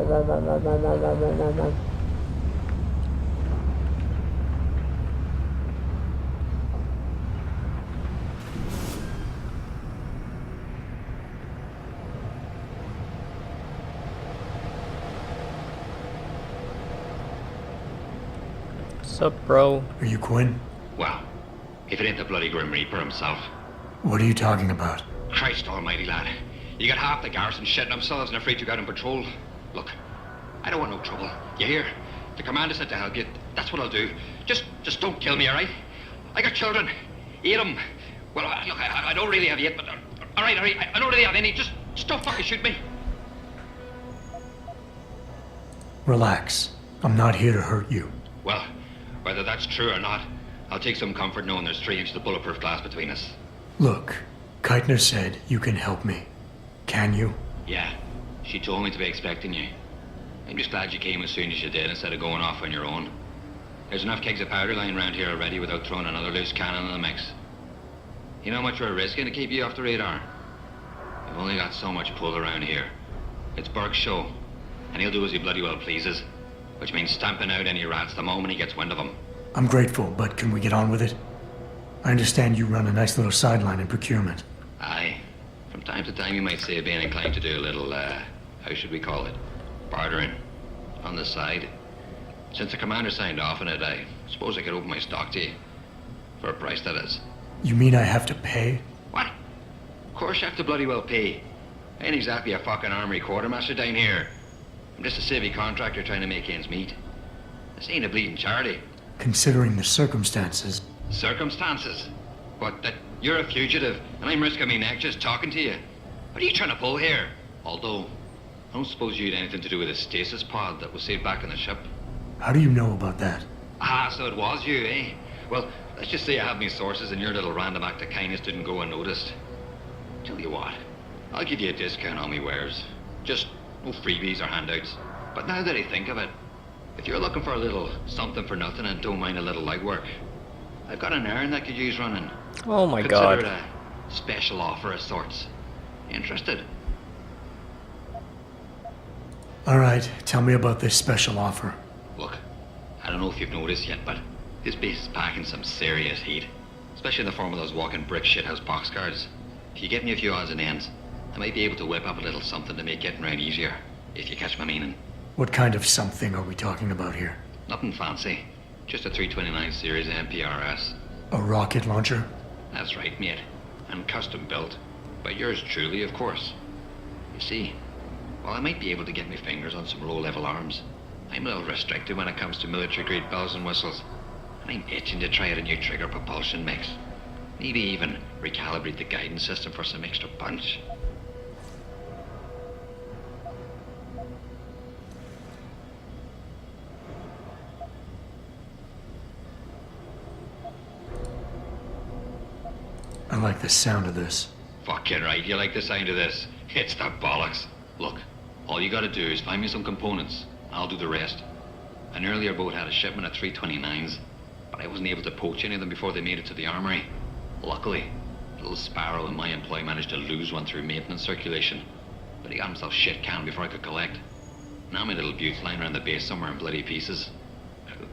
What's up, bro? Are you Quinn? Well, if it ain't the bloody Grim Reaper himself. What are you talking about? Christ almighty, lad. You got half the garrison shitting themselves and afraid you got on patrol. Look, I don't want no trouble. You hear? The commander said to help you. That's what I'll do. Just don't kill me, all right? I got children. 8 of them. Well, look, I don't really have 8, but... all right. I don't really have any. Just don't fucking shoot me. Relax. I'm not here to hurt you. Well, whether that's true or not, I'll take some comfort knowing there's 3 inches of bulletproof glass between us. Look, Keitner said you can help me. Can you? Yeah, she told me to be expecting you. I'm just glad you came as soon as you did instead of going off on your own. There's enough kegs of powder lying around here already without throwing another loose cannon in the mix. You know how much we're risking to keep you off the radar? We've only got so much pull around here. It's Burke's show, and he'll do as he bloody well pleases, which means stamping out any rats the moment he gets wind of them. I'm grateful, but can we get on with it? I understand you run a nice little sideline in procurement. Aye. From time to time you might say being inclined to do a little, how should we call it? Bartering. On the side. Since the commander signed off on it, I suppose I could open my stock to you. For a price, that is. You mean I have to pay? What? Of course you have to bloody well pay. I ain't exactly a fucking armory quartermaster down here. I'm just a civvy contractor trying to make ends meet. This ain't a bleeding charity. Considering the circumstances. Circumstances? What, that you're a fugitive and I'm risking my neck just talking to you? What are you trying to pull here? Although, I don't suppose you had anything to do with the stasis pod that was saved back on the ship. How do you know about that? Ah, so it was you, eh? Well, let's just say I have my sources and your little random act of kindness didn't go unnoticed. Tell you what, I'll give you a discount on me wares. Just no freebies or handouts. But now that I think of it, if you're looking for a little something for nothing and don't mind a little legwork, I've got an errand that could use running. Oh my Consider god. it a special offer of sorts. Interested? Alright, tell me about this special offer. Look, I don't know if you've noticed yet, but this base is packing some serious heat. Especially in the form of those walking brick shithouse boxcars. If you get me a few odds and ends, I might be able to whip up a little something to make getting around easier, if you catch my meaning. What kind of something are we talking about here? Nothing fancy. Just a 329 series MPRS. A rocket launcher? That's right, mate. And custom built. By yours truly, of course. You see, while I might be able to get my fingers on some low-level arms, I'm a little restricted when it comes to military-grade bells and whistles. And I'm itching to try out a new trigger propulsion mix. Maybe even recalibrate the guidance system for some extra punch. I like the sound of this. Fucking right, you like the sound of this? It's the bollocks. Look, all you gotta do is find me some components. I'll do the rest. An earlier boat had a shipment of 329s, but I wasn't able to poach any of them before they made it to the armory. Luckily, little Sparrow in my employ managed to lose one through maintenance circulation, but he got himself shit canned before I could collect. Now my little bute's lying around the base somewhere in bloody pieces.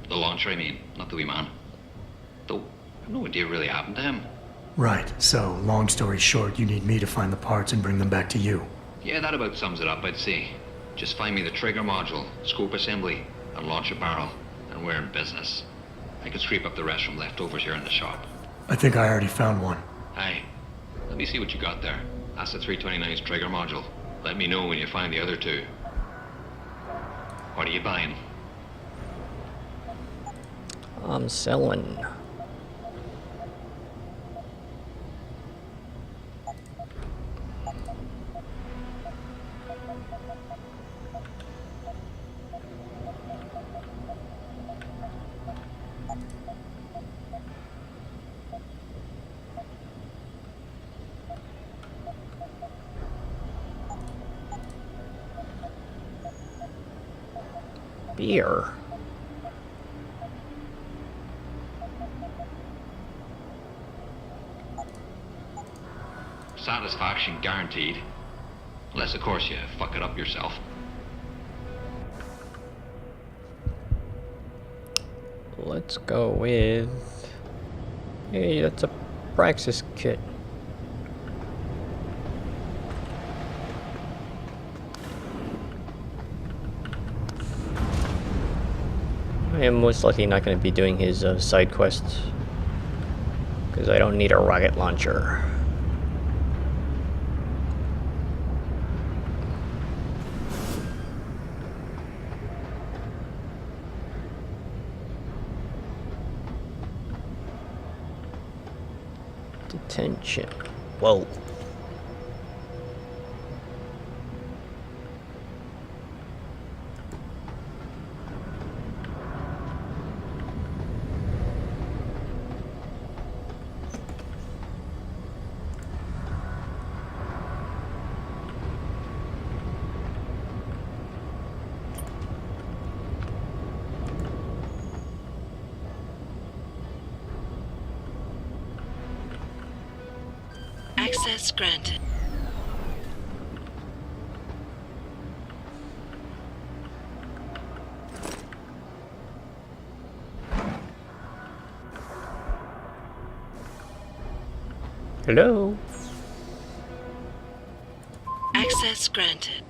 The launcher, I mean, not the wee man. Though, I've no idea what really happened to him. Right, so long story short, you need me to find the parts and bring them back to you. Yeah, that about sums it up, I'd say. Just find me the trigger module, scope assembly, and launch a barrel, and we're in business. I can scrape up the rest from leftovers here in the shop. I think I already found one. Hey, let me see what you got there. That's the 329's trigger module. Let me know when you find the other two. What are you buying? I'm selling. Beer. Satisfaction guaranteed. Unless, of course, you fuck it up yourself. let's go with... Hey, that's a Praxis kit. I am most likely not going to be doing his side quests, because I don't need a rocket launcher. Detention. Whoa. Access granted. Hello? Access granted.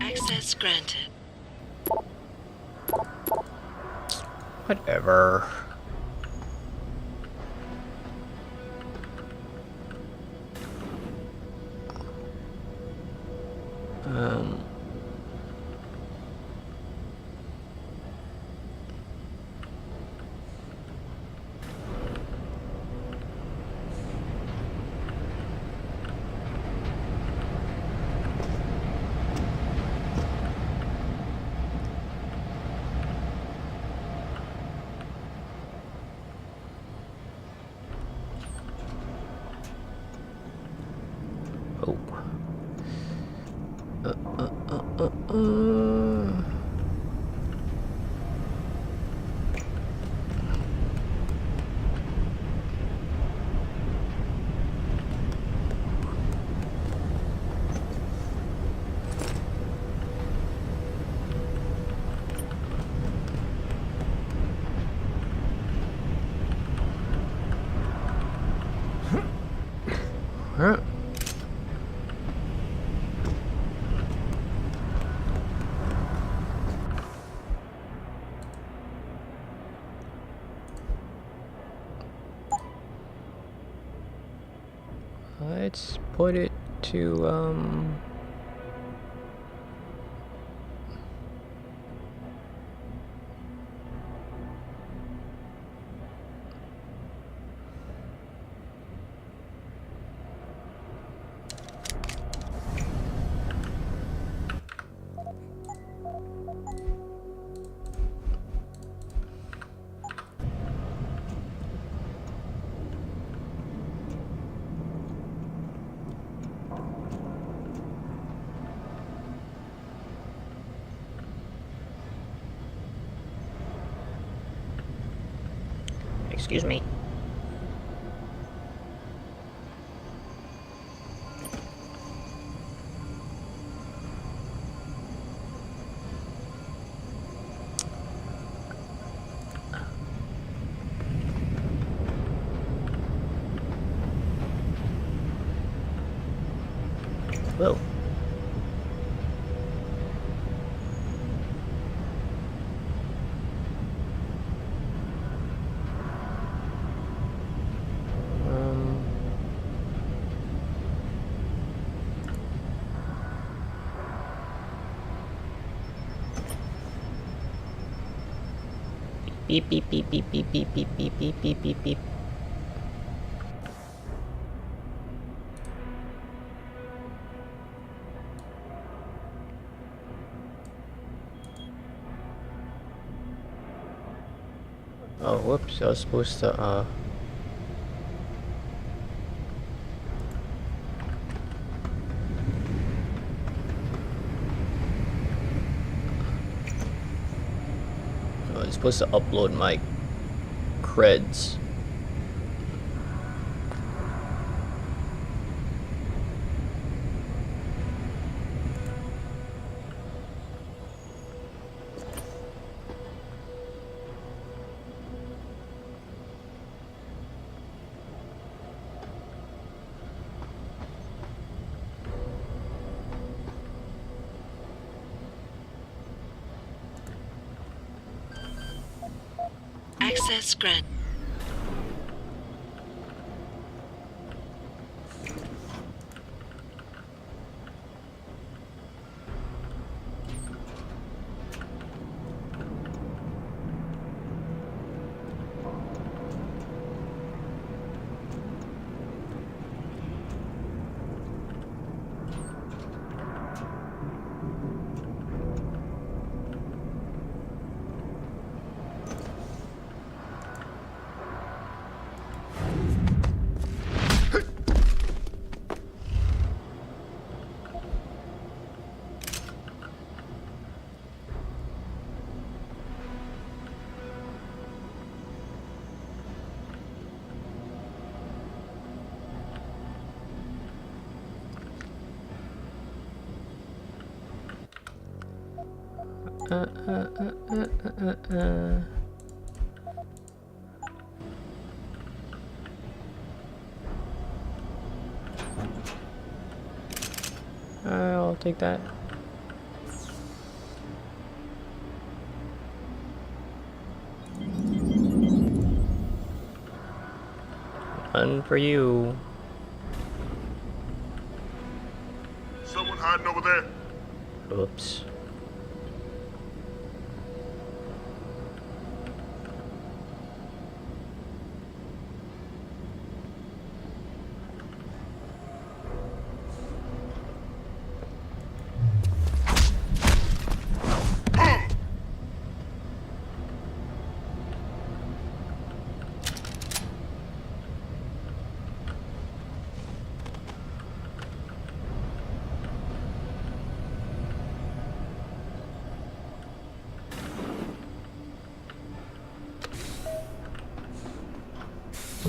Access granted. Whatever. Oh. Huh? Let's put it to, excuse me. Whoa. Beep beep beep beep beep beep beep beep beep beep beep beep. Oh, whoops, I was supposed to, I was supposed to upload my creds. Access granted. I'll take that. One for you. Someone hiding over there. Oops.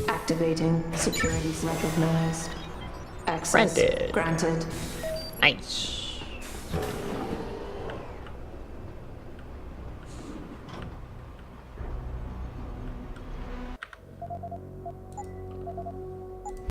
Activating. Securities recognized. Access Granted. granted. Nice.